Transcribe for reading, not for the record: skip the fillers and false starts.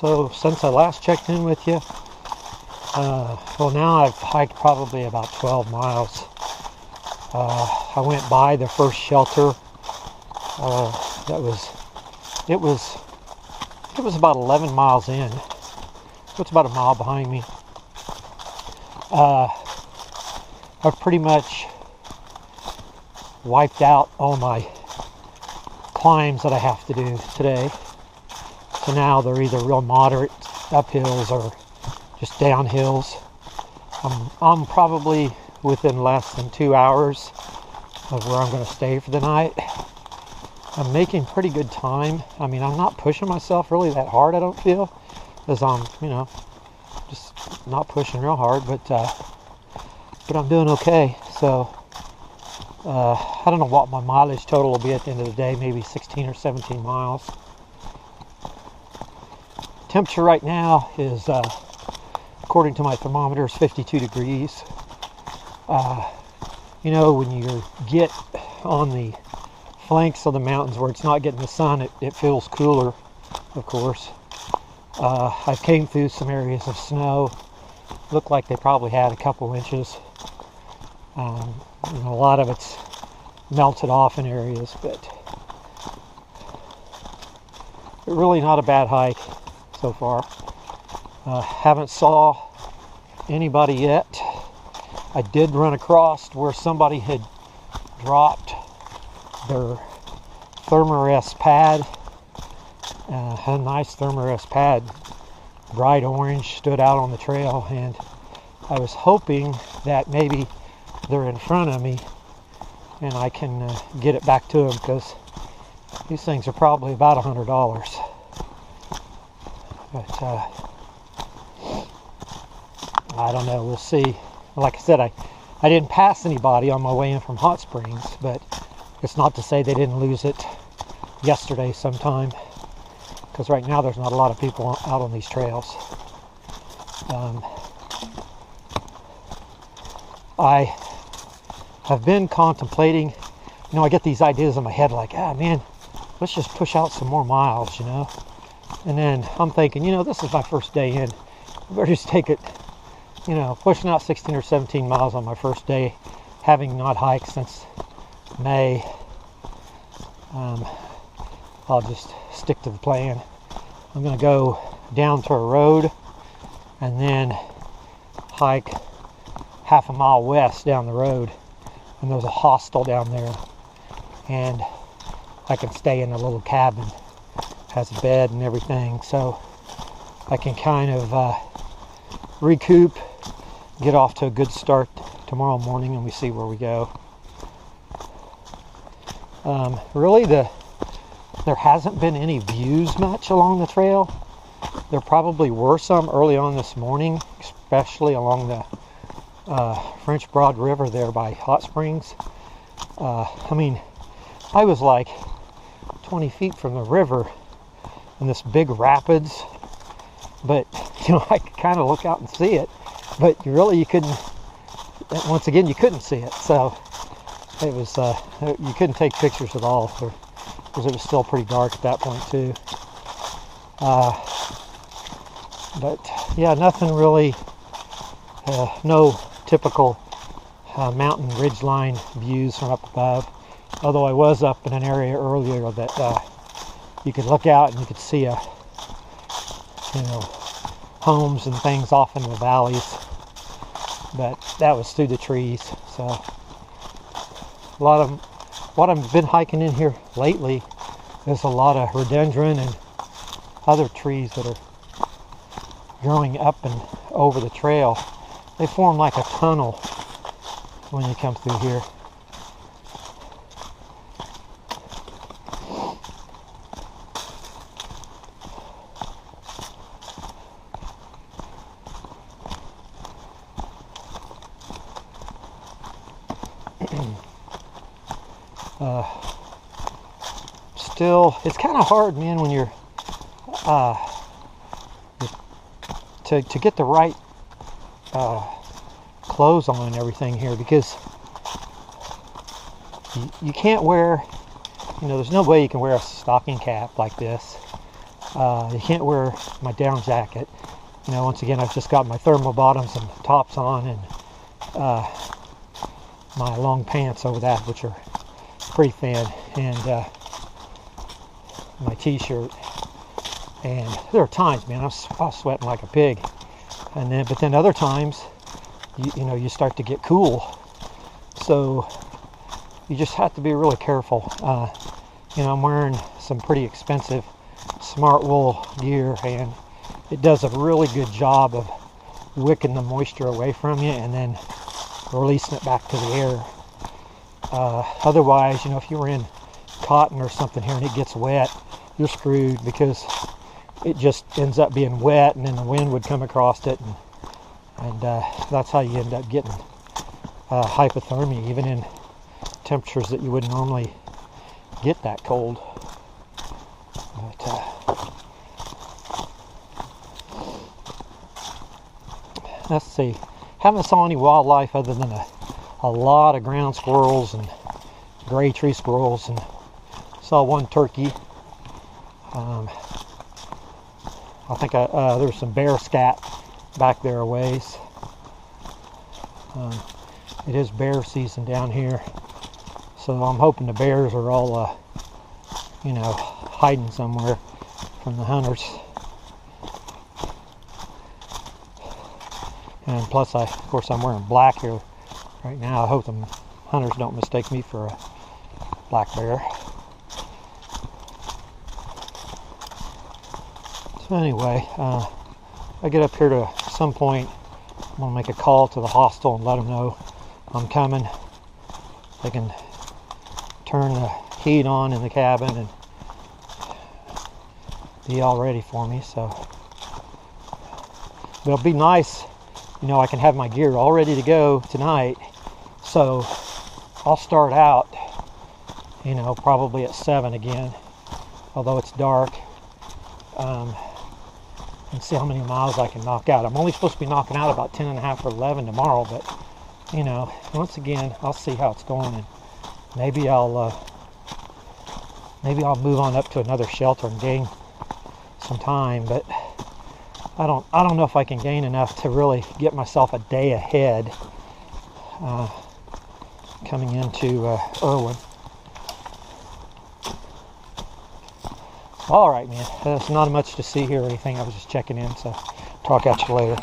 So since I last checked in with you, well, now I've hiked probably about 12 miles. I went by the first shelter. It was about 11 miles in. It's about a mile behind me. I've pretty much wiped out all my climbs that I have to do today. So now they're either real moderate uphills or just downhills. I'm probably within less than 2 hours of where I'm going to stay for the night. I'm making pretty good time. I mean, I'm not pushing myself really that hard, I don't feel, as I'm, just not pushing real hard, but I'm doing okay. So I don't know what my mileage total will be at the end of the day, maybe 16 or 17 miles. Temperature right now is, according to my thermometer, is 52 degrees. When you get on the flanks of the mountains where it's not getting the sun, it feels cooler, of course. I came through some areas of snow. Looked like they probably had a couple inches. A lot of it's melted off in areas, but really not a bad hike so far. Haven't saw anybody yet. I did run across where somebody had dropped their Thermarest pad. A nice Thermarest pad, bright orange, stood out on the trail, and I was hoping that maybe they're in front of me and I can get it back to them, because these things are probably about $100. But I don't know, we'll see. Like I said, I didn't pass anybody on my way in from Hot Springs, but it's not to say they didn't lose it yesterday sometime, because right now there's not a lot of people out on these trails. I have been contemplating, I get these ideas in my head like, man, let's just push out some more miles, And then I'm thinking, this is my first day in. I better just take it, pushing out 16 or 17 miles on my first day, having not hiked since May. I'll just stick to the plan. I'm going to go down to a road and then hike half a mile west down the road, and there's a hostel down there, and I can stay in a little cabin. Has a bed and everything, so I can kind of recoup, get off to a good start tomorrow morning, and we see where we go. Really, there hasn't been any views much along the trail. There probably were some early on this morning, especially along the French Broad River there by Hot Springs. I was like 20 feet from the river in this big rapids, but I could kind of look out and see it, but you couldn't, once again, you couldn't see it, so it was, you couldn't take pictures at all, because it was still pretty dark at that point too. But yeah, nothing really, no typical mountain ridgeline views from up above, although I was up in an area earlier that you could look out and you could see homes and things off in the valleys, but that was through the trees. So a lot of what I've been hiking in here lately is a lot of rhododendron and other trees that are growing up and over the trail. They form like a tunnel when you come through here. Still, it's kind of hard, man, when you're to get the right clothes on and everything here, because you can't wear, there's no way you can wear a stocking cap like this You can't wear my down jacket. You know, once again, I've just got my thermal bottoms and tops on, and my long pants over that, which are pretty thin, and my t-shirt. And there are times, man, I was sweating like a pig. But then other times, you know, you start to get cool. So you just have to be really careful. You know, I'm wearing some pretty expensive Smartwool gear, and it does a really good job of wicking the moisture away from you and then releasing it back to the air. Otherwise, you know, if you were in cotton or something here and it gets wet, you're screwed, because it just ends up being wet, and then the wind would come across it, and that's how you end up getting hypothermia, even in temperatures that you wouldn't normally get that cold. But let's see, haven't saw any wildlife other than a lot of ground squirrels and gray tree squirrels, and saw one turkey. I think there's some bear scat back there a ways. It is bear season down here, so I'm hoping the bears are all, you know, hiding somewhere from the hunters. And plus, of course, I'm wearing black here right now. I hope the hunters don't mistake me for a black bear. So anyway, I get up here to some point. I'm gonna make a call to the hostel and let them know I'm coming. They can turn the heat on in the cabin and be all ready for me. So it'll be nice, you know, I can have my gear all ready to go tonight. So I'll start out, you know, probably at 7 again, although it's dark, and see how many miles I can knock out. I'm only supposed to be knocking out about 10.5 or 11 tomorrow, but you know, once again, I'll see how it's going, and maybe I'll move on up to another shelter and gain some time. But I don't know if I can gain enough to really get myself a day ahead coming into Irwin. All right, man. There's not much to see here or anything. I was just checking in, so talk at you later.